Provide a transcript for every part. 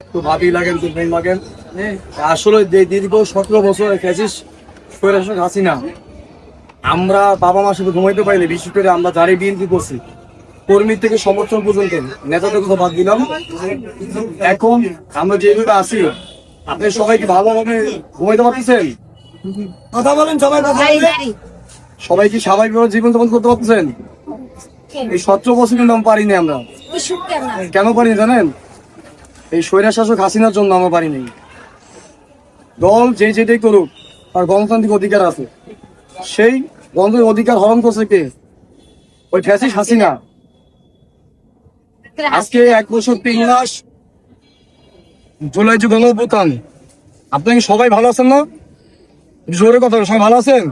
তো ভাবি লাগেন তো ভাই লাগেন আসলে যে দীর্ঘ 17 বছর ফ্যাসিস ফেডারেশন হাসিনা আমরা বাবা মা শুধু ঘুমাইতে পাইনি, বিশেষ করে আমরা যারা বিএনপি করছি কর্মী থেকে সমর্থন পর্যন্ত নেতাদের কথা বাদ দিলাম। এখন আমরা যেভাবে আছি আপনি সবাই কি ভালোভাবে ঘুমাইতে পারতেছেন? কথা বলেন সবাই, কথা বলেন। সবাই কি স্বাভাবিকভাবে জীবন যাপন করতে পারতেছেন? এই 17 বছর কিন্তু আমরা পারিনি। আমরা কেন পারিনি জানেন? এই স্বৈরা শাসক হাসিনার জন্য আমরা পারিনি। দল যে যেটাই করুক তার গণতান্ত্রিক অধিকার আছে, সেই গণতান্ত্রিক অধিকার হরণ করছে কে? ওই ফ্যাসিস্ট হাসিনা। আজকে 1 বছর 3 মাস জুলাই যে গণঅভ্যুত্থান, আপনাকে সবাই ভালো আছেন না? জোরে কথা বলেন, সবাই ভালো আছেন?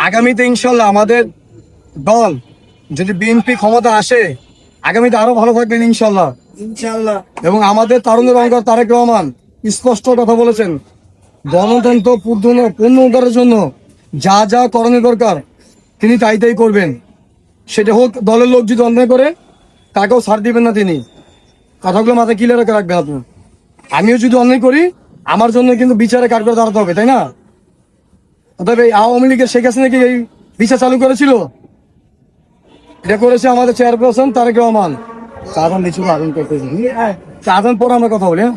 আগামীতে ইনশাল্লাহ আমাদের দল যদি বিএনপি ক্ষমতা আসে আগামীতে আরো ভালো থাকবেন ইনশাল্লাহ। এবং আমাদের তারুণের অঙ্গর তারেক রহমান স্পষ্ট কথা বলেছেন, গণতন্ত্র পূর্ণ উদ্ধারের জন্য যা যা করণীয় দরকার তিনি তাই তাই করবেন। সেটা হোক দলের লোক যদি অন্যায় করে তাকেও ছাড় দিবেন না তিনি। কথাগুলো মাথায় ক্লিয়ার রেখে রাখবেন আপনি। আমিও যদি অন্যায় করি আমার জন্য কিন্তু বিচারে কাঠ করে দাঁড়াতে হবে, তাই না? অতএব এই আওয়ামী লীগের শেখ হাসিনা কি এই বিচার চালু করেছিল? এটা করেছে আমাদের চেয়ারপারসন তারেক রহমান। চাঁদান নিচু আদান করতেছি, চাঁদান পরে আমরা কথা বলি। হ্যাঁ।